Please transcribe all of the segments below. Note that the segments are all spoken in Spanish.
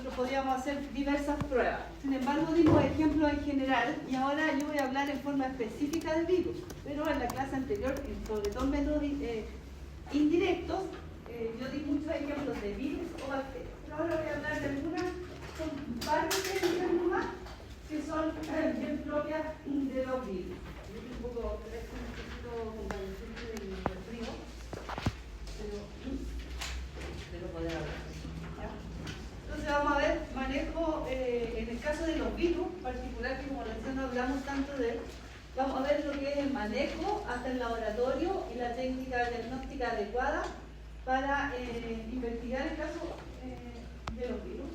nosotros podíamos hacer diversas pruebas. Sin embargo, dimos ejemplos en general y ahora yo voy a hablar en forma específica del virus. Pero en la clase anterior, sobre todo métodos indirectos, yo di muchos ejemplos de virus o bacterias. Pero ahora voy a hablar de algunas, son varias técnicas nomás, que son bien propias de los virus. Yo estoy un poco convaleciente del frío, pero poder hablar. Entonces vamos a ver manejo, en el caso de los virus, en particular, que como recién no hablamos tanto de él, vamos a ver lo que es el manejo hasta el laboratorio y la técnica diagnóstica adecuada para investigar el caso de los virus.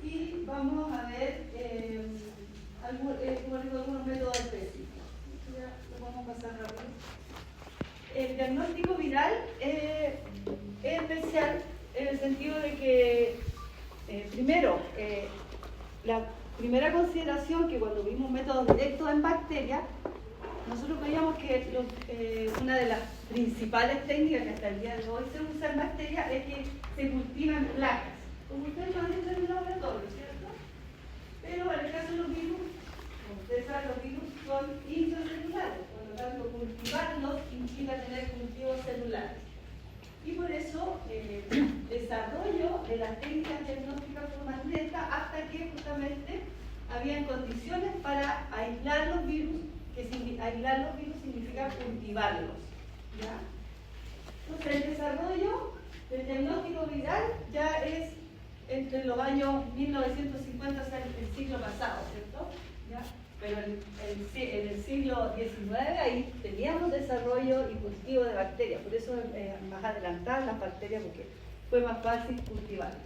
Y vamos a ver algunos métodos específicos. Ya lo vamos a pasar rápido. El diagnóstico viral es especial en el sentido de que, primero, la primera consideración que cuando vimos métodos directos en bacterias, nosotros veíamos que una de las principales técnicas que hasta el día de hoy se usa en bacterias es que se cultivan placas, como ustedes lo han hecho en el laboratorio, ¿cierto? Pero en el caso de los virus, como ustedes saben, los virus son intracelulares, por lo tanto cultivarlos implica tener cultivos celulares. Y por eso desarrollo de las técnicas diagnósticas fue más lenta hasta que justamente habían condiciones para aislar los virus, que aislar los virus significa cultivarlos. ¿Ya? Entonces el desarrollo del diagnóstico viral ya es entre los años 1950, o sea, el siglo pasado, ¿cierto? ¿Ya? Pero en el siglo XIX ahí teníamos desarrollo y cultivo de bacterias, por eso más adelantadas las bacterias, porque fue más fácil cultivarlas.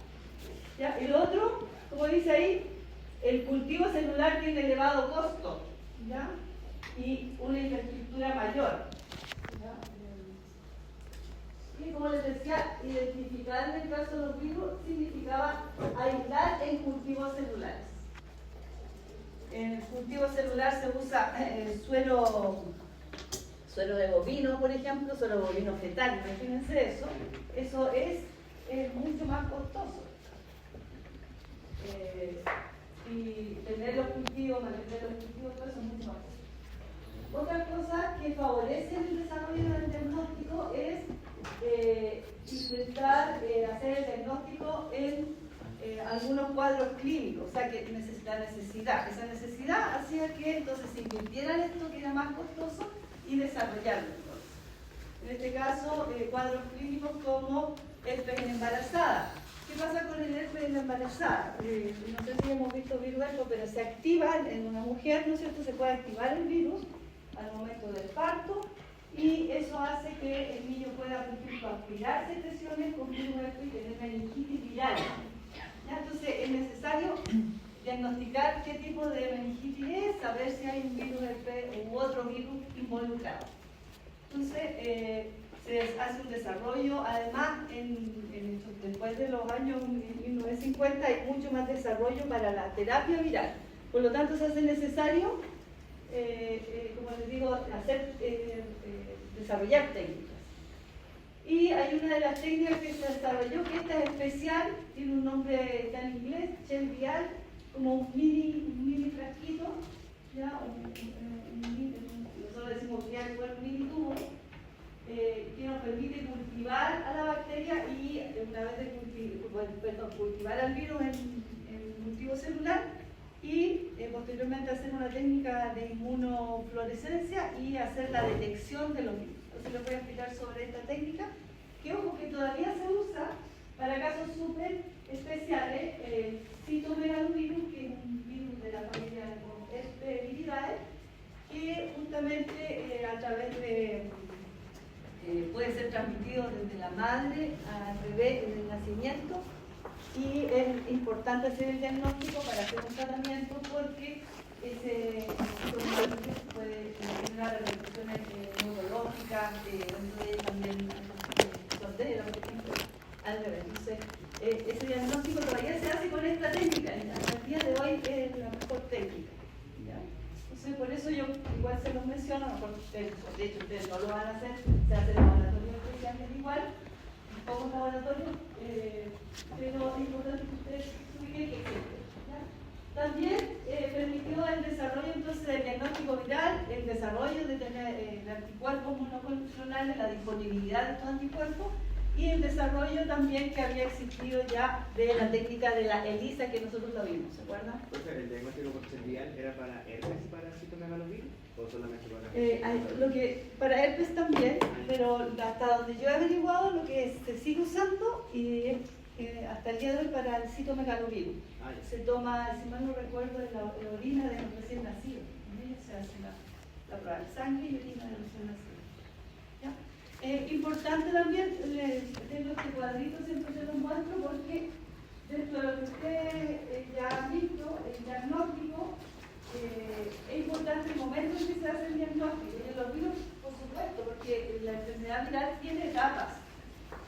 ¿Ya? El otro, como dice ahí, el cultivo celular tiene elevado costo, ¿ya? Y una infraestructura mayor. ¿Ya? Y como les decía, identificar en el caso de los virus significaba aislar en cultivos celulares. En el cultivo celular se usa suero de bovino, por ejemplo, suero de bovino fetal, imagínense eso. Eso es mucho más costoso. Y tener los cultivos, mantener los cultivos, todo eso es mucho más costoso. Otra cosa que favorece el desarrollo del diagnóstico es intentar hacer el diagnóstico en algunos cuadros clínicos, o sea que esa necesidad hacía que entonces se invirtiera en esto que era más costoso y desarrollarlo entonces. En este caso, cuadros clínicos como herpes en embarazada. ¿Qué pasa con el herpes en embarazada? No sé si hemos visto virus, pero se activa en una mujer, ¿no es cierto? Se puede activar el virus al momento del parto y eso hace que el niño pueda, por ejemplo, aspirar secreciones con virus herpes y tener meningitis viral. Entonces es necesario diagnosticar qué tipo de meningitis es, saber si hay un virus herpes u otro virus involucrado. Entonces se hace un desarrollo, además después de los años 1950 hay mucho más desarrollo para la terapia viral. Por lo tanto se hace necesario, como les digo, desarrollar técnicas. Y hay una de las técnicas que se desarrolló, que esta es especial, tiene un nombre está en inglés, Gel Vial, como un mini frasquito, ¿ya? Nosotros decimos vial igual un mini tubo, que nos permite cultivar a la bacteria y una vez cultivar al virus en cultivo celular y posteriormente hacer una técnica de inmunofluorescencia y hacer la detección de los virus. Entonces les voy a explicar sobre esta técnica, que ojo que todavía se usa para casos súper especiales, citomegalovirus, que es un virus de la familia Viridae, que justamente a través de puede ser transmitido desde la madre al bebé en el nacimiento y es importante hacer el diagnóstico para hacer un tratamiento porque ese puede generar repercusiones neurológicas, dentro de también sordera, por ejemplo, al bebé. Entonces, ese diagnóstico todavía se hace con esta técnica, hasta el día de hoy es la mejor técnica. ¿Ya? Entonces, por eso yo igual se los menciono, de hecho ustedes no lo van a hacer, se hace en laboratorios especiales igual, en pocos laboratorios, pero es importante que ustedes ubiquen que existe. También permitió el desarrollo entonces del diagnóstico viral, el desarrollo de tener anticuerpos monoclonales, la disponibilidad de estos anticuerpos y el desarrollo también que había existido ya de la técnica de la ELISA que nosotros lo vimos, ¿se acuerdan? ¿El diagnóstico viral era para herpes y para citomegalovirus o solamente para herpes también, pero hasta donde yo he averiguado lo que se sigue usando y hasta el día de hoy para el citomegalovirus. Se toma, si mal no recuerdo, la orina de los recién nacidos. Se hace la prueba de sangre y orina de los recién nacidos. Importante también, tengo este cuadrito, siempre se los muestro porque dentro de lo que ustedes ya han visto, el diagnóstico, es importante el momento en que se hace el diagnóstico. Y en los virus, por supuesto, porque la enfermedad viral tiene etapas.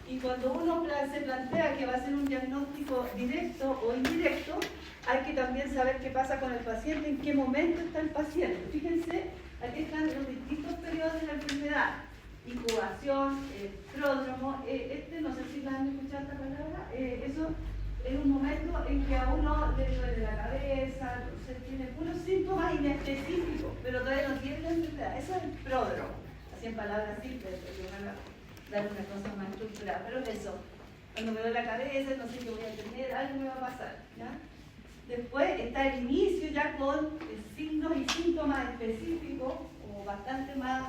Y cuando uno se plantea que va a hacer un diagnóstico directo o indirecto, hay que también saber qué pasa con el paciente, en qué momento está el paciente. Fíjense, aquí están los distintos periodos de la enfermedad. Incubación, pródromo, no sé si la han escuchado esta palabra, eso es un momento en que a uno le duele la cabeza, se tiene unos síntomas inespecíficos, pero todavía no tiene la enfermedad. Eso es el pródromo, así en palabras simples, porque van a dar una cosa más estructurada, pero es eso. Cuando me duele la cabeza, no sé qué voy a tener, algo me va a pasar, ¿ya? Después está el inicio ya con signos y síntomas específicos o bastante más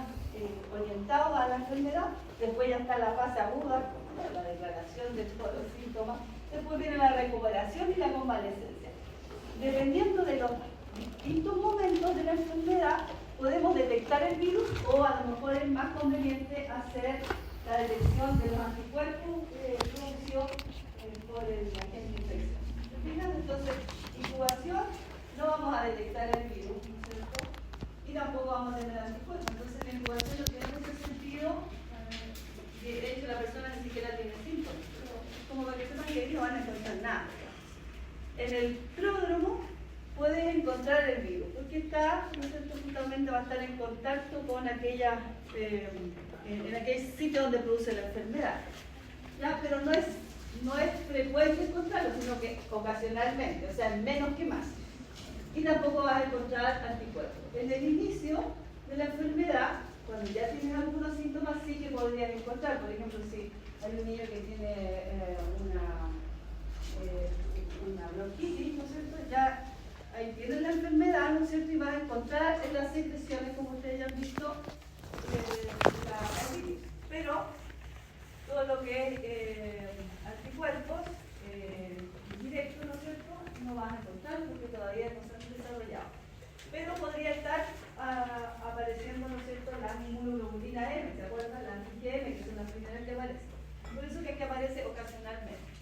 orientados a la enfermedad. Después ya está la fase aguda, la declaración de todos los síntomas. Después viene la recuperación y la convalescencia. Dependiendo de los distintos momentos de la enfermedad, podemos detectar el virus o a lo mejor es más conveniente hacer la detección de los anticuerpos producidos por el agente infeccioso. Entonces, incubación, no vamos a detectar el virus, ¿no es cierto? Y tampoco vamos a tener anticuerpos. Entonces, la incubación no tiene mucho sentido. De hecho, la persona ni siquiera tiene síntomas. Pero como para que sepan que ahí no van a encontrar nada. En el pródromo puedes encontrar el virus, porque está, ¿no es cierto? Justamente va a estar en contacto con aquella, en aquel sitio donde produce la enfermedad. ¿Ya? Pero no es frecuente encontrarlo, sino que ocasionalmente, o sea, menos que más. Y tampoco vas a encontrar anticuerpos. En el inicio de la enfermedad, cuando ya tienes algunos síntomas, sí que podrías encontrar. Por ejemplo, si hay un niño que tiene una bronquitis, ¿no es cierto? Ya ahí tienes la enfermedad, ¿no es cierto? Y vas a encontrar en las secreciones, como ustedes ya han visto, la bronquitis. Pero todo lo que es anticuerpos directos, ¿no es cierto?, no vas a encontrar porque todavía no se han desarrollado. Pero podría estar apareciendo, ¿no es cierto?, la inmunoglobulina M, ¿se acuerdan? La anti-IgM, que son las primeras que aparecen. Por eso que es que aparece ocasionalmente.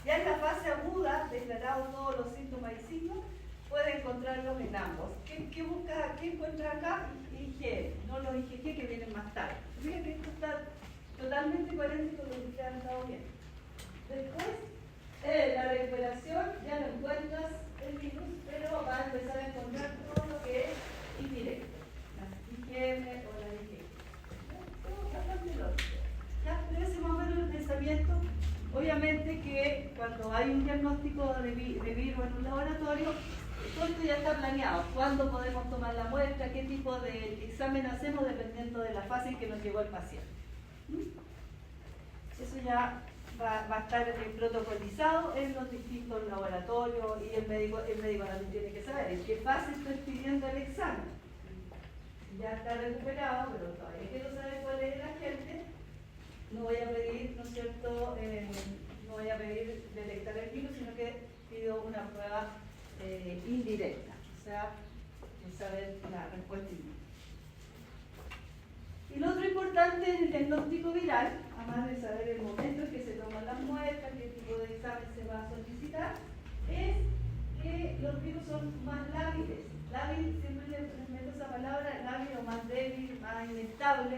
Ya en la fase aguda, declarados todos los síntomas y signos, puede encontrarlos en ambos. ¿Qué busca, qué encuentra acá? IgM, no los IgG que vienen más tarde. Miren que esto está totalmente coherente con lo que ustedes han estado viendo. Después, la recuperación, ya no encuentras el virus, pero va a empezar a encontrar todo lo que es indirecto, las IgM o la IgG. Todo bastante lógico. ¿Ya? Pero ese más o menos el pensamiento. Obviamente que cuando hay un diagnóstico de virus en un laboratorio, todo esto ya está planeado. ¿Cuándo podemos tomar la muestra? ¿Qué tipo de examen hacemos dependiendo de la fase en que nos llegó el paciente? Eso ya va a estar protocolizado en los distintos laboratorios y el médico también tiene que saber en qué fase estoy pidiendo el examen. Ya está recuperado, pero todavía quiero saber cuál es el agente. No voy a pedir, ¿no es cierto?, no voy a pedir detectar el virus, sino que pido una prueba indirecta, o sea, saber la respuesta inmune. Y lo otro importante en el diagnóstico viral, además de saber el momento en que se toman las muestras, qué tipo de examen se va a solicitar, es que los virus son más lábiles. Lábil, siempre les meto esa palabra, lábil o más débil, más inestable,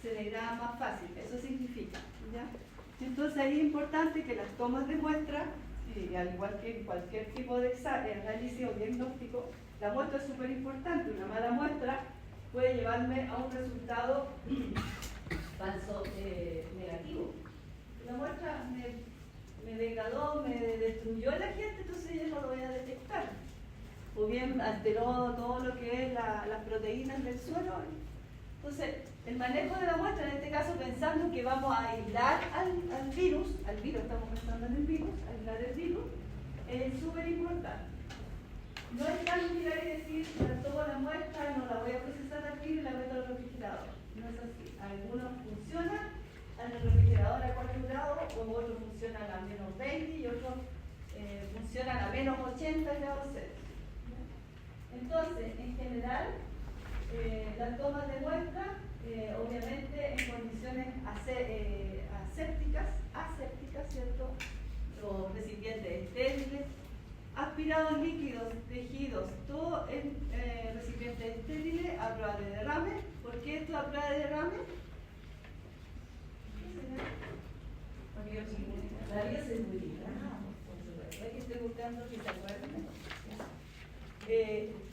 se degrada más fácil. Eso significa, ¿ya? Entonces ahí es importante que las tomas de muestra, al igual que en cualquier tipo de análisis o diagnóstico, la muestra es súper importante. Una mala muestra puede llevarme a un resultado falso negativo. La muestra me degradó, me destruyó el agente, entonces yo no lo voy a detectar. O bien alteró todo lo que es las proteínas del suelo. Entonces, el manejo de la muestra, en este caso pensando que vamos a aislar al virus, estamos pensando en el virus, aislar el virus, es súper importante. No es tan mirar y decir, tomo la muestra, no la voy a procesar aquí y la meto al refrigerador. No es así. Algunos funcionan en el refrigerador a 4 grados, o otros funcionan a menos 20 y otros funcionan a menos 80 grados Celsius. Entonces, en general, las tomas de muestra, obviamente en condiciones asépticas, ¿cierto? Los recipientes estériles, aspirados líquidos, tejidos, todo en recipientes estériles a prueba de derrame. ¿Por qué esto a prueba de derrame? La bioseguridad. Es que estoy buscando que se acuerden.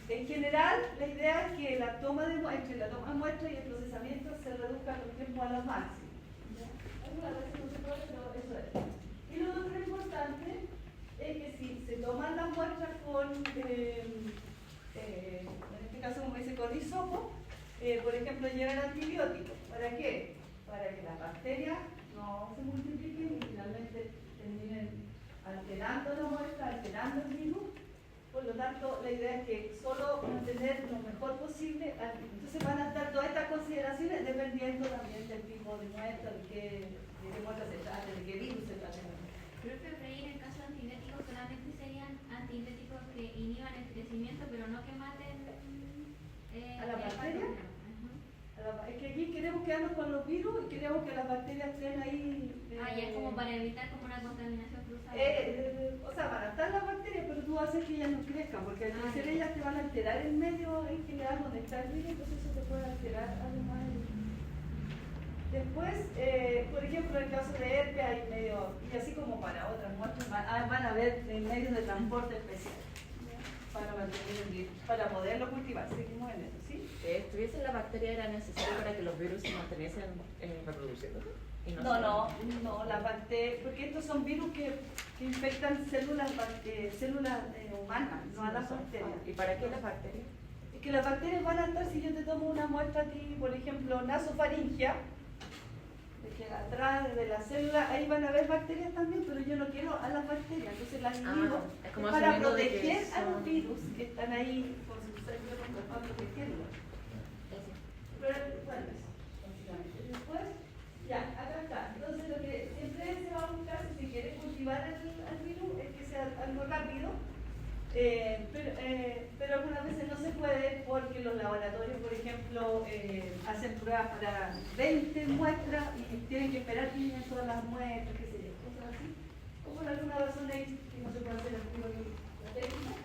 En general, la idea es que la toma de muestra y el procesamiento se reduzcan los tiempos a lo máximo. Algunas veces no se puede, pero eso es. Y lo otro importante es que si se toman las muestras con, en este caso como dice, con hisopo, por ejemplo, llevan antibióticos. ¿Para qué? Para que las bacterias no se multipliquen y finalmente terminen alterando la muestra, alterando el virus. Por lo tanto, la idea es que solo mantener lo mejor posible. Entonces van a estar todas estas consideraciones dependiendo también del tipo de muestra, de qué muestra se trate, de qué virus se trate. Profe, Frey, en el caso de antibióticos solamente serían antibióticos que inhiban el crecimiento, pero no que maten ¿A la bacteria? Es que aquí queremos quedarnos con los virus y queremos que las bacterias estén ahí. Ya es como para evitar como una contaminación cruzada. O sea, van a estar las bacterias, pero tú haces que ellas no crezcan, porque al crecer ellas te van a alterar el medio en general donde está el virus, entonces eso te puede alterar además. Después, por ejemplo, en el caso de herpes hay medio, y así como para otras muestras, van a haber medios de transporte especiales para mantener el virus, para poderlo cultivar. Seguimos en eso, ¿sí? ¿Estuviese la bacteria era necesario para que los virus se mantuviesen reproduciéndose? No, las bacterias, porque estos son virus que infectan células humanas, no a las bacterias. ¿Y para qué las bacterias? Es que las bacterias van a estar, si yo te tomo una muestra a ti, por ejemplo, nasofaringia, de que atrás de la célula, ahí van a haber bacterias también, pero yo no quiero a las bacterias, entonces las inhibo para proteger a los virus que están ahí con sus células, para protegerlos. Pero, bueno, eso, básicamente. Después, ya, acá está. Entonces, lo que siempre se va a buscar, si se quiere cultivar al virus, es que sea algo rápido, pero algunas veces no se puede porque los laboratorios, por ejemplo, hacen pruebas para 20 muestras y tienen que esperar que lleguen todas las muestras, qué sé yo, cosas así. O por alguna razón ahí que no se puede hacer el la técnica.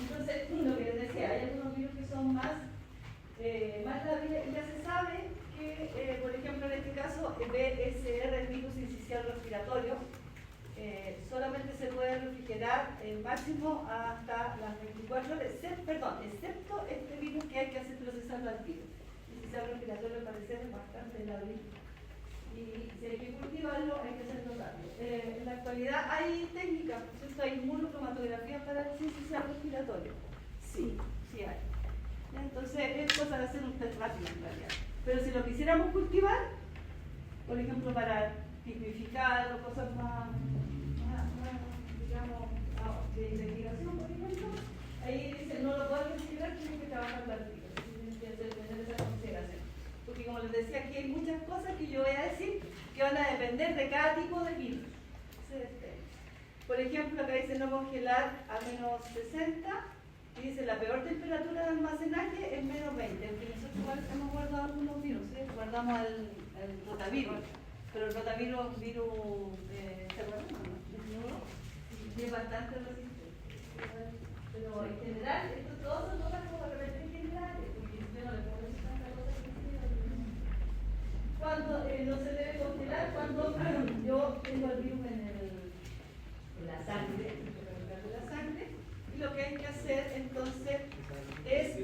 Entonces, lo que les decía, hay algunos virus que son más rápidos y ya se sabe que, por ejemplo, en este caso, BSR, el virus incisional respiratorio, solamente se puede refrigerar máximo hasta las 24 horas, excepto este virus que hay que hacer procesar al tiro. El incisional respiratorio al parecer es bastante largo. Y si hay que cultivarlo, hay que hacerlo rápido. En la actualidad hay técnicas, por cierto, hay inmunocromatografía para el incisional respiratorio. Sí hay. Entonces es cosa de hacer un test rápido en realidad. Pero si lo quisiéramos cultivar, por ejemplo, para tipificar o cosas más digamos, de investigación, por ejemplo, ahí dice no lo puedes considerar, tienes que trabajar la artículo, tienes que tener esa consideración. Porque como les decía, aquí hay muchas cosas que yo voy a decir que van a depender de cada tipo de virus. Por ejemplo, acá dice no congelar a menos 60. Y dice, la peor temperatura de almacenaje es menos 20, aunque nosotros igual hemos guardado algunos virus, guardamos el rotavirus, pero el rotavirus, ¿se acuerdan? ¿No? Es bastante resistente. Pero en general, esto todos son cosas como de repente generales, porque usted no le puede decir tanta cosa que cuando no se debe congelar, cuando yo tengo el virus en la sangre, y lo que hay que hacer entonces es,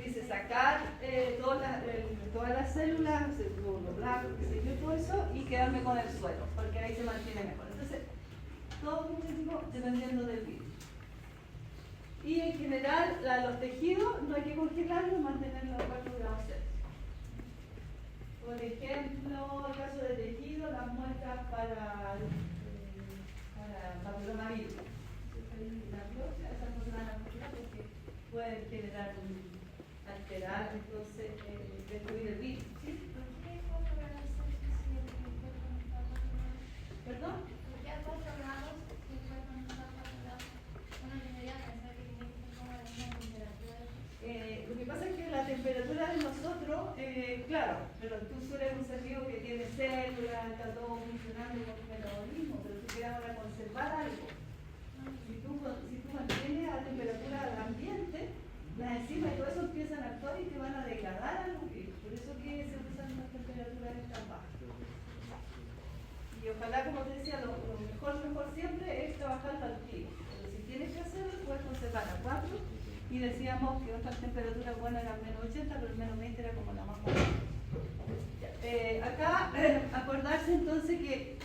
dice, sacar todas las células, los blancos, todo eso, y quedarme con el suelo, porque ahí se mantiene mejor. Entonces, todo sintético dependiendo del virus. Y en general, los tejidos no hay que congelarlos, mantenerlos a 4 grados Celsius. Por ejemplo, el caso de tejido, las muestras para papillomavirus. La biopsia, esas no se van a congelar porque pueden generar alterar, entonces destruir el virus. ¿Sí? ¿Por qué 4 grados Celsius si el cuerpo no está a 4 grados? ¿Perdón? ¿Por qué a 4 grados si el cuerpo no está a 4 grados? Uno tendría que pensar que tiene que ser como la misma temperatura. Lo que pasa es que la temperatura de nosotros, claro, pero tú eres un ser vivo que tiene células, está todo funcionando con el metabolismo, pero tú quieres ahora conservar algo. Si tú mantienes a temperatura del ambiente, las enzimas y todo eso empiezan a actuar y te van a degradar a los virus. Por eso que se usan las temperaturas tan bajas. Y ojalá, como te decía, lo mejor siempre es trabajar al tiro. Pero si tienes que hacerlo, puedes conservar a 4. Y decíamos que otras temperaturas buenas eran menos 80, pero menos 20 era como la más baja. Acá, acordarse entonces que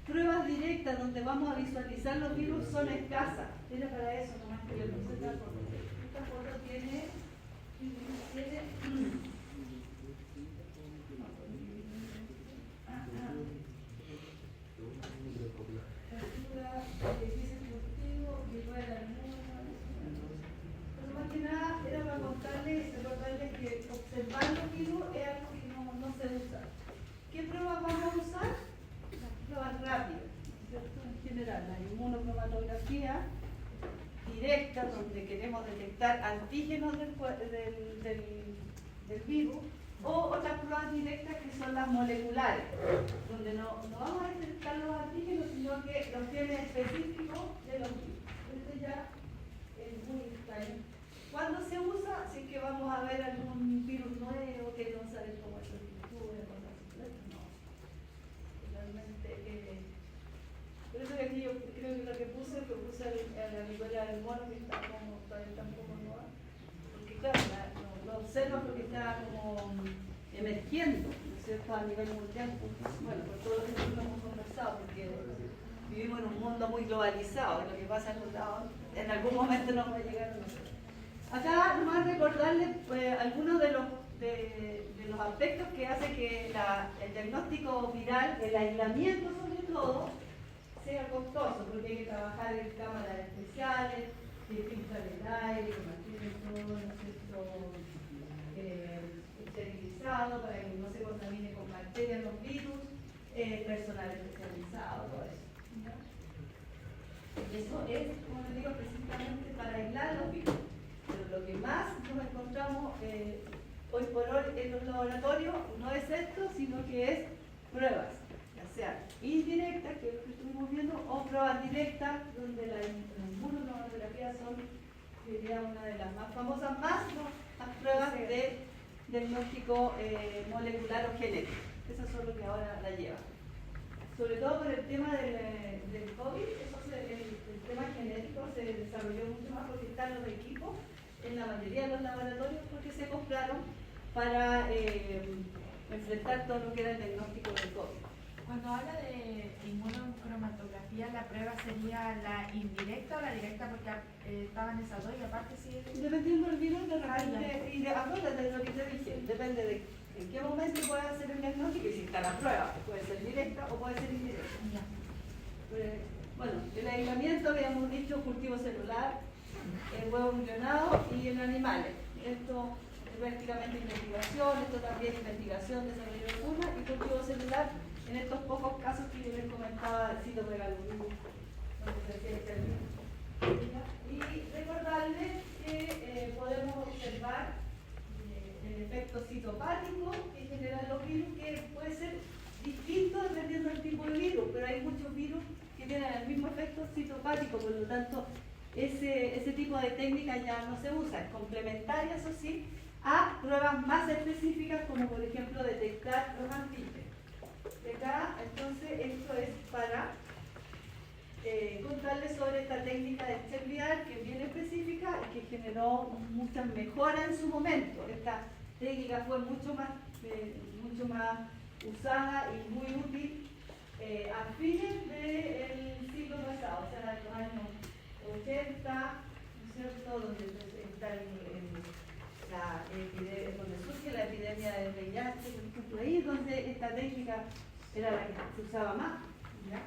pruebas directas donde vamos a visualizar los virus son escasas. Era para eso nomás que yo puse esta foto. Esta foto tiene más que nada era para recordarles que observar los virus es algo que no se usa. ¿Qué pruebas vamos a usar? Las pruebas rápidas, ¿cierto? En general, la inmunocromatografía directa, donde queremos detectar antígenos del virus, o otras pruebas directas que son las moleculares, donde no vamos a detectar los antígenos, sino que los genes específicos de los virus. Esto ya es muy extraño. ¿Cuándo se usa? Si es que vamos a ver algún virus nuevo que no sabe cómo es su estructura, cosas así. No. Realmente, por eso que aquí yo creo que lo que puse la viruela del mono, que está como todavía tampoco nueva. Porque claro, lo observa porque está como emergiendo, ¿no es cierto?, a nivel mundial. Bueno, por todo lo que hemos conversado, porque vivimos en un mundo muy globalizado, y lo que pasa en un lado, en algún momento nos va a llegar a nosotros. Acá nomás recordarles algunos de los aspectos que hace que el diagnóstico viral, el aislamiento sobre todo, sea costoso, porque hay que trabajar en cámaras especiales, que filtran el aire, que mantienen todo, ¿no es cierto?, esterilizado para que no se contamine con bacterias los virus, personal especializado, todo eso. ¿No? Eso es, como les digo, específicamente para aislar los virus. Pero lo que más nos encontramos hoy por hoy en los laboratorios no es esto, sino que es pruebas, ya sean indirectas, que es lo que estuvimos viendo, o pruebas directas, donde la inmunocromatografía son, diría, una de las más famosas, más las pruebas de diagnóstico molecular o genético. Esas son lo que ahora la llevan. Sobre todo por el tema del COVID, el tema genético se desarrolló mucho más porque están los equipos en la mayoría de los laboratorios porque se compraron para enfrentar todo lo que era el diagnóstico del COVID. Cuando habla de inmunocromatografía, ¿la prueba sería la indirecta o la directa? Porque estaban esas dos y aparte sí... Dependiendo del virus, de repente, y acuérdate de lo que te dije, depende de en qué momento puede hacer el diagnóstico y si está la prueba, puede ser directa o puede ser indirecta. Bueno, el aislamiento habíamos dicho cultivo celular, el huevo embrionado y en animales. Esto es prácticamente investigación, esto también investigación, desarrollo de vacunas y cultivo celular en estos pocos casos que yo les comentaba del citomegalovirus, donde se hacía este virus. Y recordarles que podemos observar el efecto citopático que generan los virus, que puede ser distinto dependiendo del tipo de virus, pero hay muchos virus que tienen el mismo efecto citopático, por lo tanto ese tipo de técnica ya no se usa, es complementaria, eso sí, a pruebas más específicas como por ejemplo detectar los antígenos. De acá, entonces, esto es para contarles sobre esta técnica de esterilidad que es bien específica y que generó muchas mejoras en su momento. Esta técnica fue mucho más usada y muy útil a fines del siglo siglo pasado, o sea, en los años 80, ¿no es cierto?, donde está donde surge la epidemia del VIH, por ejemplo, ahí es donde esta técnica era la que se usaba más. ¿Ya?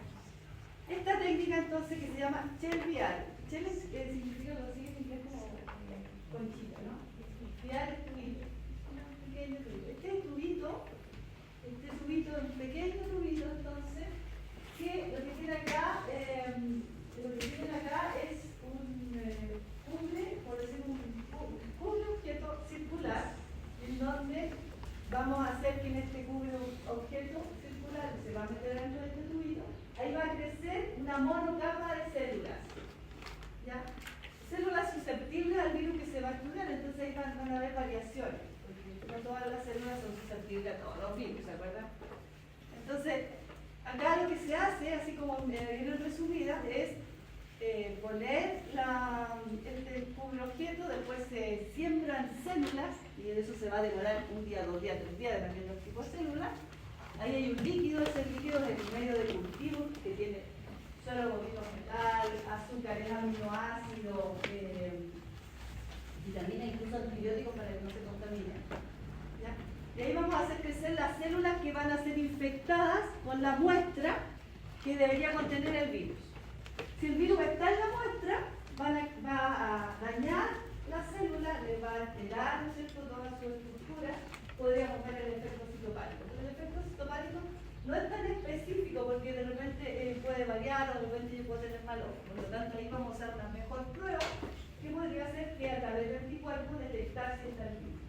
Esta técnica entonces que se llama gel vial. Gel significa lo siguiente, que es como conchita, ¿no? Vial es tubito, un pequeño tubito. Este tubito es un pequeño tubito, entonces, que lo que tiene acá, es un cubre, por decir un objeto circular, en donde vamos a hacer que en este cubre objeto circular que se va a meter dentro de este tubito, ahí va a crecer una monocapa de células. ¿Ya? Células susceptibles al virus que se va a estudiar, entonces ahí van a haber variaciones, porque no todas las células son susceptibles a todos los virus, ¿se acuerdan? Entonces, acá lo que se hace, así como en resumida, es poner este cubre objeto, después se siembran células, y eso se va a demorar un día, 2 días, 3 días, dependiendo del tipo de célula. Ahí hay un líquido, ese líquido es el medio de cultivo, que tiene suelo bovino fetal, azúcares, aminoácidos, vitaminas, incluso antibióticos para que no se contaminen. ¿Ya? Y ahí vamos a hacer crecer las células que van a ser infectadas con la muestra que debería contener el virus. Si el virus está en la muestra, va a dañar la célula, le va a alterar, ¿no es cierto?, toda su estructura, podríamos ver el efecto citopático. Pero el efecto citopático no es tan específico porque de repente puede variar o de repente yo puedo tener mal ojo. Por lo tanto, ahí vamos a usar una mejor prueba que podría ser que a través del anticuerpo detectar si está el virus.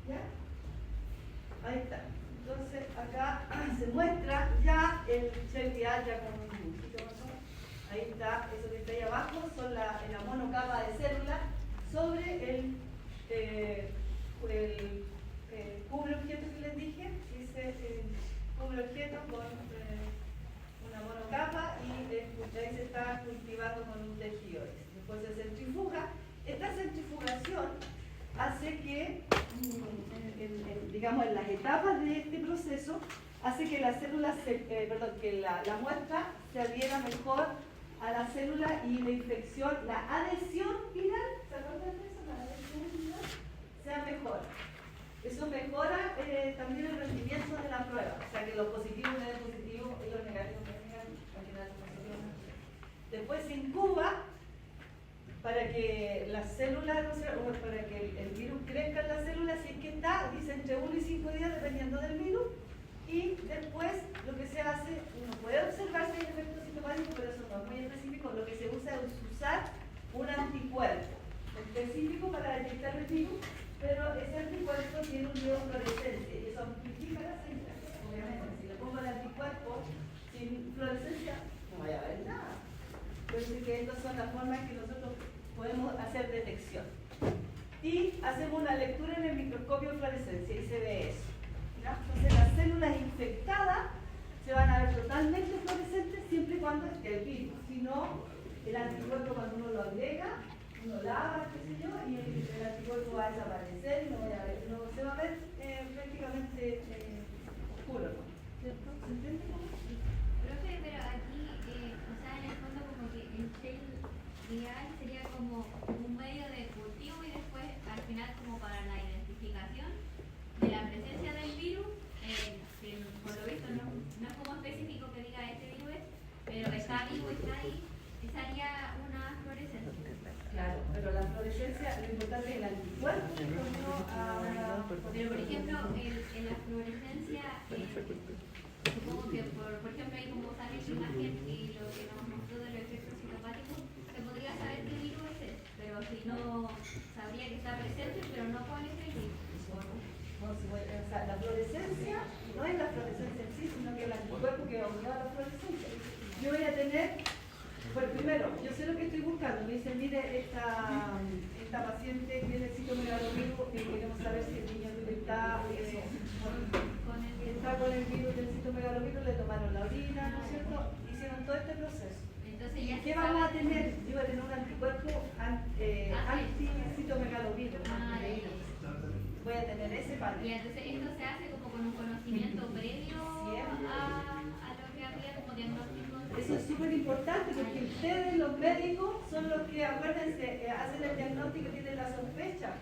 ¿Ya? Ahí está. Entonces, acá se muestra ya el gel vial ya con un dibujito, ¿no? Ahí está, eso que está ahí abajo son la monocapa de células sobre el cubre objeto que les dije, dice cubre objeto con una monocapa y ahí se está cultivando con un tejido. Después se centrifuga. Esta centrifugación hace que, digamos, en las etapas de este proceso, hace que las células, que la muestra se adhiera mejor a la célula y la infección, la adhesión viral, ¿se acuerdan de eso? La adhesión viral sea mejor. Eso mejora también el rendimiento de la prueba, o sea que los positivos me den positivos y los negativos me den negativos. Después se incuba para que las células, o para que el virus crezca en las células, si es que está, dice entre 1 y 5 días dependiendo del virus, y después lo que se hace, uno puede observar si hay efectos citopáticos, pero eso no es muy específico, lo que se usa es usar un anticuerpo específico para detectar el virus, pero ese anticuerpo tiene un biofluorescencia y eso amplifica la señal. Obviamente, si le pongo el anticuerpo sin fluorescencia, no vaya a haber nada. Por eso que estas son las formas en que nosotros podemos hacer detección. Y hacemos una lectura en el microscopio de fluorescencia y se ve eso. ¿Ya? Entonces las células infectadas se van a ver totalmente fluorescentes siempre y cuando esté el virus. Si no, el anticuerpo cuando uno lo agrega, uno lava, qué sé yo, y el anticuerpo va a desaparecer y no se va a ver prácticamente oscuro, ¿no? ¿Cierto? ¿Se entiende cómo? Profe, pero aquí, o sea, en el fondo como que el gel vial sería como un medio de cultivo y después al final como para la identificación de la presencia del virus, que por lo visto no es como específico que diga este virus es, pero está vivo y está ahí, esa haría una fluorescencia. Claro, pero la fluorescencia, lo importante es el anticuerpo que comió a una... Pero por ejemplo, en la fluorescencia, supongo que por ejemplo ahí como sale la imagen y lo que nos mostró de los efectos citopáticos, se podría saber qué virus es ese, pero si no, sabría que está presente, pero no cuál es el virus. O sea, la fluorescencia no es la fluorescencia en sí, sino que el anticuerpo que unió a la fluorescencia. Yo voy a tener... Pues primero, yo sé lo que estoy buscando. Me dicen, mire, esta paciente tiene citomegalovirus y queremos saber si el niño está con el virus del citomegalovirus, le tomaron la orina, ¿no es cierto? Hicieron todo este proceso. Entonces ya ¿Qué vamos a tener? Yo voy a tener un anticuerpo anti-citomegalovirus. Voy a tener ese panel. Y entonces esto se hace como con un conocimiento previo a lo que había como diagnóstico. Eso es súper importante porque porque ustedes, los médicos, son los que, acuérdense, hacen el diagnóstico y tienen la sospecha.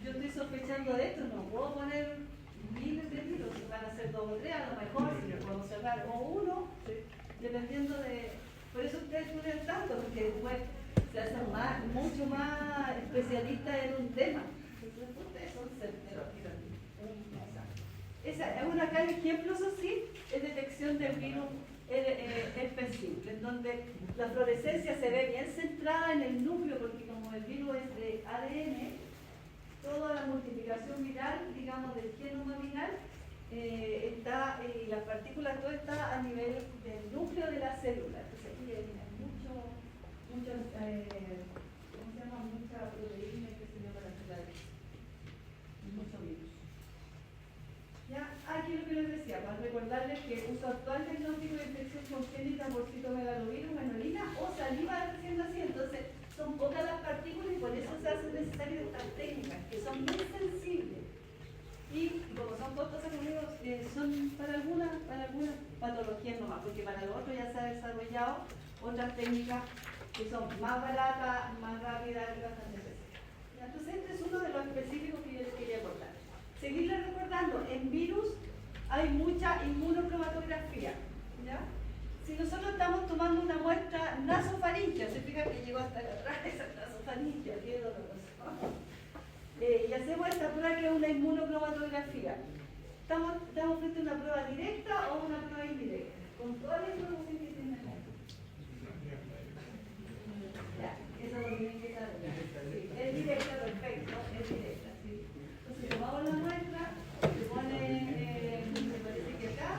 Yo estoy sospechando de esto, no puedo poner miles de virus, van a ser 2 o 3, a lo mejor, si lo puedo cerrar, o 1, dependiendo de... Por eso ustedes estudian tanto, porque después se hacen mucho más especialistas en un tema. Ustedes son certeros. Esa es una acá el ejemplo, eso sí, es detección del virus específico, en donde la fluorescencia se ve bien centrada en el núcleo, porque como el virus es de ADN, toda la multiplicación viral, digamos, del genoma viral, está, y las partículas, todo está a nivel del núcleo de la célula. Entonces aquí hay mucha proteína que se llama para hacer mucho virus. Ya, aquí lo que les decía, para recordarles que uso actual diagnóstico de infección congénita por citomegalovirus, menolina o saliva de recién nacido. Entonces, son pocas las partículas y por eso se hacen necesarias estas técnicas, que son muy sensibles. Y como son costosas, son para algunas patologías nomás, porque para lo otro ya se ha desarrollado otras técnicas que son más baratas, más rápidas y bastante específicas. Entonces, este es uno de los específicos que yo les quería contar. Seguirles recordando, en virus hay mucha inmunocromatografía, ¿ya? Si nosotros estamos tomando una muestra nasofaringea, se fija que llegó hasta atrás esa nasofaringea, qué doloroso. Y hacemos esta prueba que es una inmunocromatografía. ¿Estamos frente a una prueba directa o una prueba indirecta? Con toda la información que tienen ahí. Ya, eso lo tienen que saber. Sí, es directa, perfecto, es directa. Sí. Entonces tomamos la muestra, se pone, me parece que acá,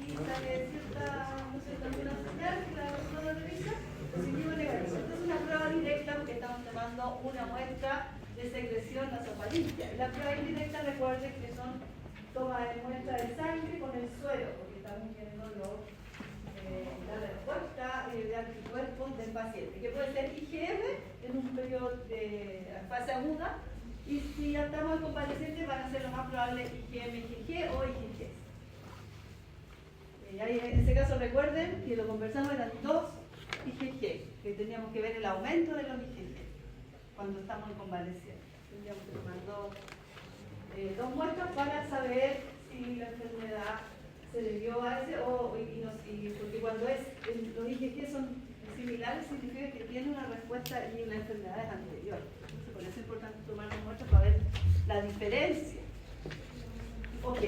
y sale cierta, no sé, alguna señal que la persona revisa, positivo o negativo. Esta es una prueba directa porque estamos tomando una muestra de secreción nasofaríngea. La prueba indirecta, recuerden que son toma de muestra de sangre con el suero, porque estamos viendo la respuesta de anticuerpos del paciente, que puede ser IgM en un periodo de fase aguda, y si ya estamos en convaleciente van a ser lo más probable IgM, IgG o IgG. En ese caso recuerden que lo conversamos, eran 2 IgG, que teníamos que ver el aumento de los IgG cuando estamos en convalecencia. Tendríamos que tomar dos muestras para saber si la enfermedad se debió a ese porque cuando los IgG son similares significa que tiene una respuesta y la enfermedad es anterior. Entonces, por eso es importante tomar las muestras para ver la diferencia. Ok.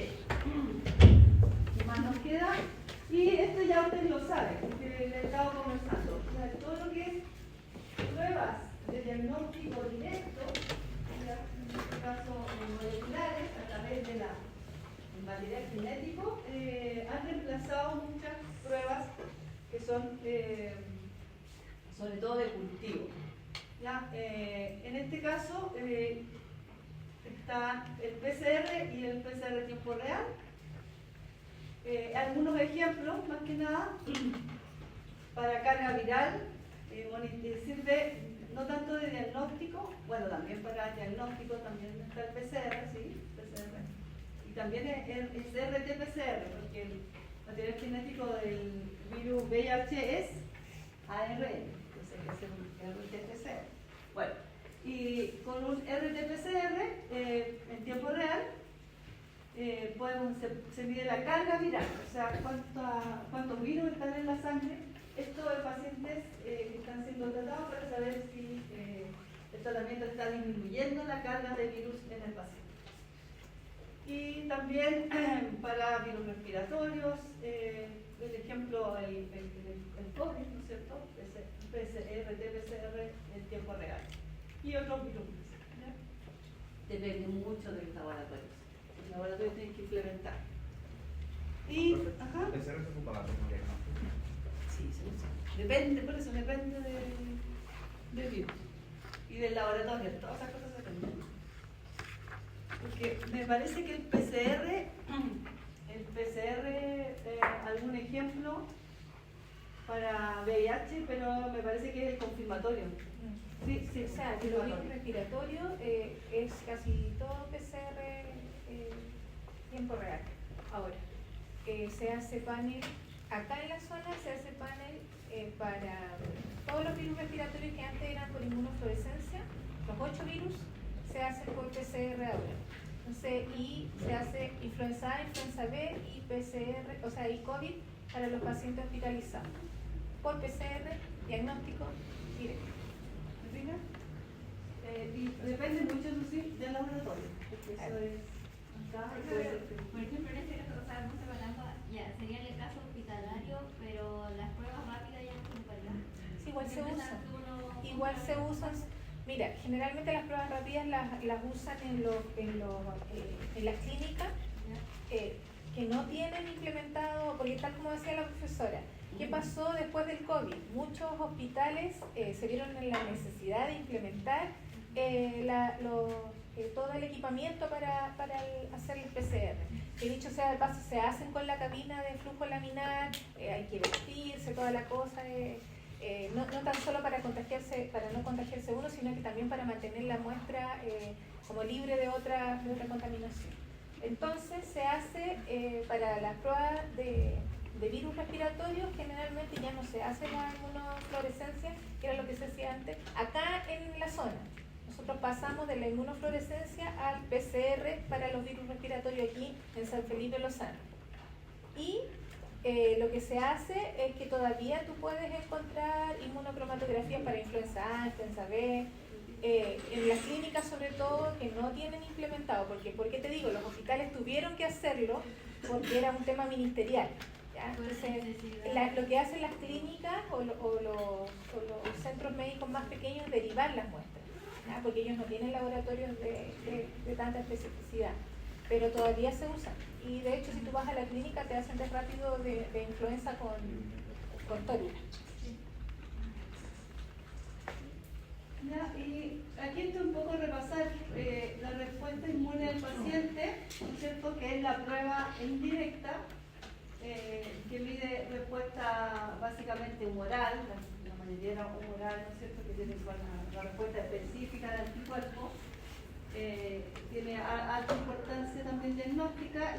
¿Qué más nos queda? Y esto ya ustedes lo saben, porque le he estado conversando. O sea, todo lo que es pruebas de diagnóstico directo, en este caso moleculares, a través de la validez genético, han reemplazado muchas pruebas que son sobre todo de cultivo. ¿Ya? En este caso está el PCR y el PCR tiempo real. Algunos ejemplos, más que nada, para carga viral, sirve no tanto de diagnóstico, bueno, también para diagnóstico también está el PCR, sí, PCR. Y también es RT-PCR, porque el material genético del virus VIH es ARN, entonces es un RT-PCR. Bueno, y con un RT-PCR en tiempo real, se mide la carga viral, o sea, cuántos virus están en la sangre. Esto en pacientes que están siendo tratados para saber si el tratamiento está disminuyendo la carga de virus en el paciente. Y también para virus respiratorios, el ejemplo, el COVID, ¿no es cierto? RT-PCR en tiempo real. Y otros virus. ¿Ya? Depende mucho del laboratorio. El laboratorio tiene que implementar. Y, ajá. ¿El PCR se ocupa para tomar diagnóstico? Sí, se usa. Depende, por eso depende del virus y del laboratorio, todas esas cosas dependen. Porque me parece que el PCR, algún ejemplo para VIH, pero me parece que es el confirmatorio. Sí, sí, O sea, el virus respiratorio es casi todo PCR tiempo real. Ahora, se hace panel, acá en la zona se hace panel para todos los virus respiratorios que antes eran por inmunofluorescencia, los 8 virus se hacen por PCR ahora. Entonces, y se hace influenza A, influenza B y PCR, o sea, y COVID para los pacientes hospitalizados. Por PCR, diagnóstico directo. ¿Me fijas? Y depende mucho, Lucy, del laboratorio, porque eso es acá y puede ser que- Por ejemplo, en este caso, o sea, no se hablaba, ya sería el caso hospitalario, pero las pruebas rápidas ya no son para allá. Sí, igual se Siempre usan. están uno- Igual se usan. Mira, generalmente las pruebas rápidas las usan en las clínicas que no tienen implementado, porque tal como decía la profesora, ¿qué pasó después del COVID? Muchos hospitales se vieron en la necesidad de implementar todo el equipamiento para hacer el PCR. Que dicho sea de paso, se hacen con la cabina de flujo laminar, hay que vestirse, toda la cosa. No tan solo para no contagiarse uno, sino que también para mantener la muestra como libre de otra contaminación. Entonces se hace para las pruebas de virus respiratorios, generalmente ya no se hace la inmunofluorescencia, que era lo que se hacía antes, acá en la zona. Nosotros pasamos de la inmunofluorescencia al PCR para los virus respiratorios aquí en San Felipe Lozano. Y lo que se hace es que todavía tú puedes encontrar inmunocromatografías para influenza A, influenza B, en las clínicas sobre todo que no tienen implementado, ¿por qué te digo? Los hospitales tuvieron que hacerlo porque era un tema ministerial. ¿Ya? Entonces, lo que hacen las clínicas o los centros médicos más pequeños es derivar las muestras, ¿ya? Porque ellos no tienen laboratorios de tanta especificidad, pero todavía se usan. Y de hecho, si tú vas a la clínica, te hacen test rápido de influenza con tórula. Ya, y aquí estoy un poco a repasar la respuesta inmune del paciente, ¿no es cierto? Que es la prueba indirecta, que mide respuesta básicamente humoral, la mayoría era humoral, ¿no es cierto? Que tiene la respuesta específica del anticuerpo. Tiene alta importancia también diagnóstica,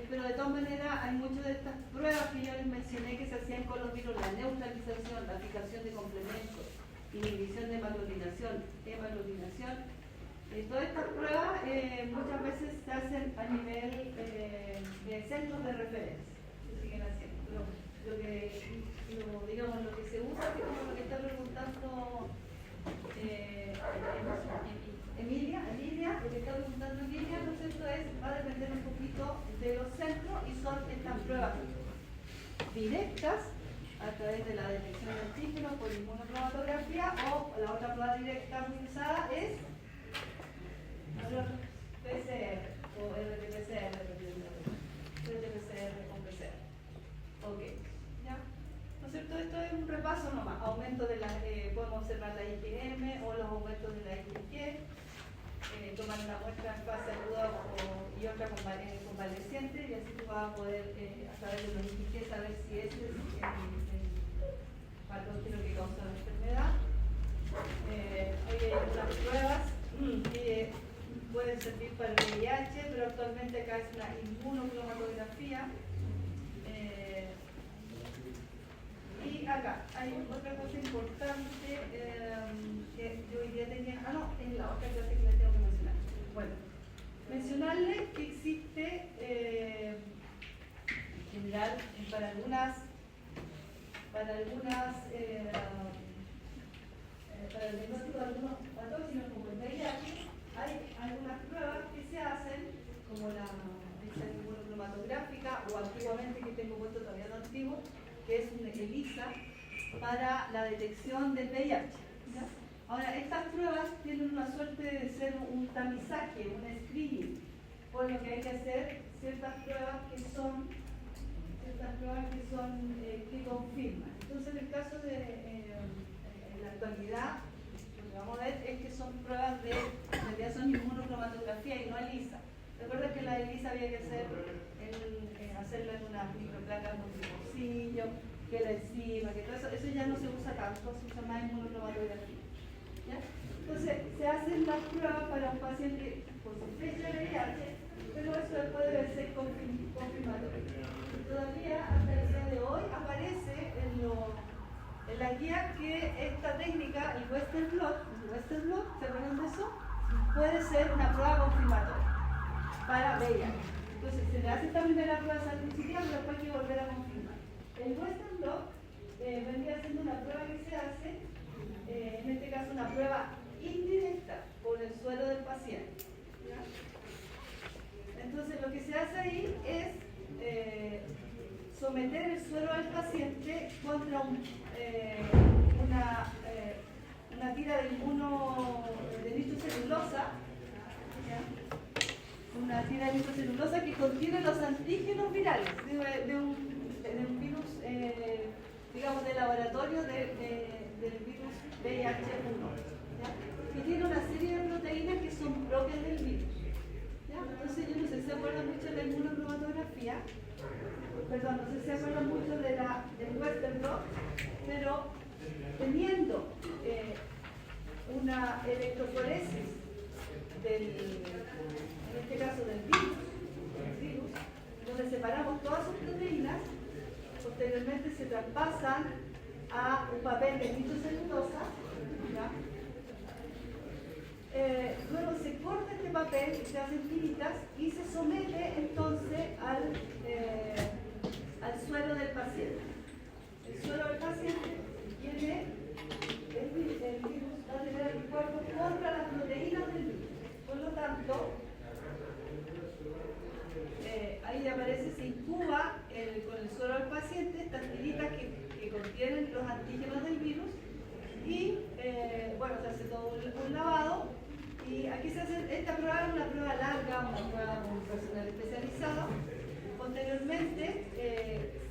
pero de todas maneras hay muchas de estas pruebas que yo les mencioné que se hacían con los virus, la neutralización, la aplicación de complementos, inhibición de hemaglutinación, todas estas pruebas muchas veces se hacen a nivel de centros de referencia, se siguen haciendo. Digamos, lo que se usa, que es como lo que está preguntando Emilia, lo que está preguntando Emilia, ¿no es cierto? Va a depender un poquito de los centros y son estas pruebas directas a través de la detección de antígenos por inmunocromatografía, o la otra prueba directa muy usada es PCR o RT-PCR con PCR. Ok, ¿ya? ¿No es cierto? Esto es un repaso nomás. Aumento de podemos observar la IgM o los aumentos de la IgG. Tomar una muestra en fase aguda y otra convaleciente, y así tú vas a poder, a través de los IgG, saber si ese es el patógeno que causa la enfermedad. Hay unas pruebas que pueden servir para el VIH, pero actualmente acá es una inmunocromatografía. Y acá hay otra cosa importante que yo hoy día tenía, en la otra clase que les tengo que mencionar. Bueno, mencionarles que existe en general para algunos patógenos como el VIH, hay algunas pruebas que se hacen, como la inmunocromatográfica, o antiguamente, que tengo puesto todavía no antiguo, que es un ELISA para la detección del VIH. ¿Ya? Ahora, estas pruebas tienen una suerte de ser un tamizaje, un screening, por lo que hay que hacer ciertas pruebas que confirman. Entonces, en el caso de en la actualidad, lo que vamos a ver es que son pruebas en realidad son inmunocromatografía y no ELISA. Recuerda que la ELISA había que hacerla en unas microplacas multipolsillo, que la enzima, que todo eso ya no se usa tanto, se usa más inmunocromatografía. ¿Ya? Entonces, se hacen las pruebas para un paciente con sospecha de VIH, pero eso después debe ser confirmatorio. Todavía, hasta el día de hoy, aparece en en la guía que esta técnica, el Western Blot, ¿se acuerdan de eso? Puede ser una prueba confirmatoria para VIH. Entonces se le hace esta primera prueba saniticia, pero después hay que volver a confirmar. El Western Blot vendría siendo una prueba que se hace, en este caso una prueba indirecta por el suero del paciente. ¿Ya? Entonces lo que se hace ahí es someter el suero del paciente contra una tira de nitrocelulosa, una tira de nitrocelulosa que contiene los antígenos virales de un virus, digamos, de laboratorio del virus VIH-1, que tiene una serie de proteínas que son propias del virus. ¿Ya? Entonces yo no sé si se acuerdan mucho de la inmunocromatografía, perdón, no sé si se acuerdan mucho del Western Blot, pero teniendo una electroforesis en este caso del virus, donde separamos todas sus proteínas, posteriormente se traspasan a un papel de nitrocelulosa, ¿ya? Luego se corta este papel, se hacen tiritas y se somete entonces al suero del paciente. El suero del paciente tiene el virus, va a tener anticuerpos contra las proteínas del virus. Por lo tanto, ahí aparece, se incuba con el suero del paciente estas tiritas que contienen los antígenos del virus y bueno, se hace todo un lavado. Y aquí se hace, esta prueba es una prueba larga, una prueba con personal especializado. Posteriormente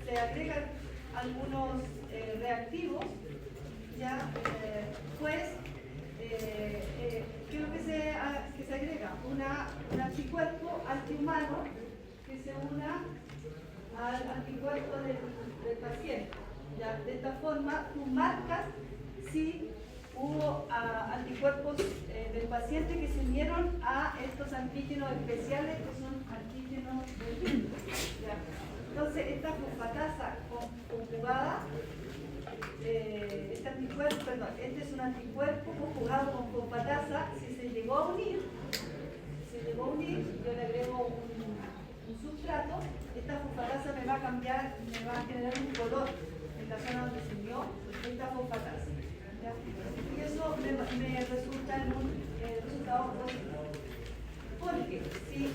se agregan algunos reactivos, ya, pues, ¿qué es lo que se agrega? Un anticuerpo antihumano que se una al anticuerpo del paciente. Ya, de esta forma, tú marcas si hubo anticuerpos del paciente que se unieron a estos antígenos especiales que son antígenos del virus. ¿Ya? Entonces, esta fosfatasa conjugada, este es un anticuerpo conjugado con fosfatasa. Si se llegó a unir, yo le agrego un sustrato, esta fosfatasa me va a cambiar, me va a generar un color en la zona donde se unió esta fosfatasa. ¿Ya? Y eso me resulta en un resultado positivo. Porque si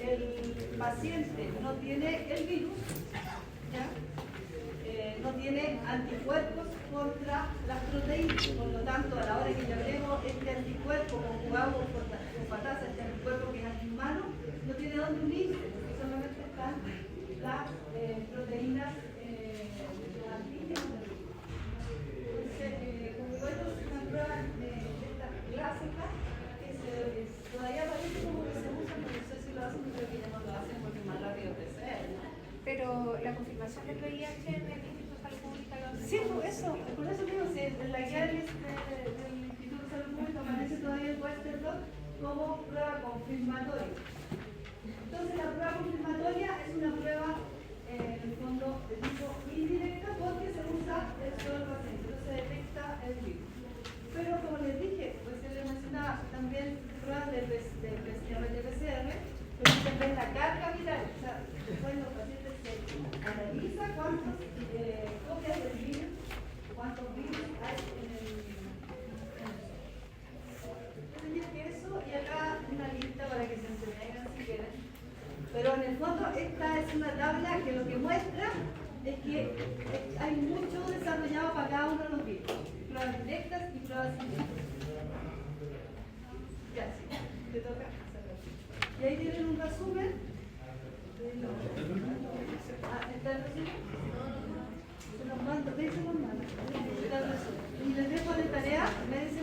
el paciente no tiene el virus, ¿ya? No tiene anticuerpos contra las proteínas, por lo tanto, a la hora que yo agrego este anticuerpo conjugado con fosfatasa, este anticuerpo que es antihumano, no tiene dónde unirse, porque solamente están las proteínas, los antígenos del virus. Entonces, como esto es una prueba de esta clásica, que todavía parece como que se usa, pero no sé si lo hacen, creo que ya no lo hacen porque es más rápido que sea. Pero la confirmación del VIH en el Instituto de Salud Pública lo hace. Sí, por eso digo, si en la guía del Instituto de Salud Pública aparece todavía el Western Blot como prueba confirmatoria. Entonces, la prueba confirmatoria es una prueba, en el fondo, de tipo indirecta porque se usa el suelo del paciente, no se detecta el virus. Pero, como les dije, pues se les mencionaba también pruebas de PCR, permiten ver la carga viral. O sea, después los pacientes se analiza cuántas copias del virus, cuántos virus hay en el que eso, y acá una lista para que se entretengan si quieren. Pero en el fondo esta es una tabla que lo que muestra es que hay mucho desarrollado para cada uno de los virus. Pruebas directas y pruebas indirectas. Ya, sí, te toca hacerlo. Y ahí tienen un resumen. ¿Está el resumen? Se los mando, se los mando. Está el resumen. Y les dejo de tarea, me dicen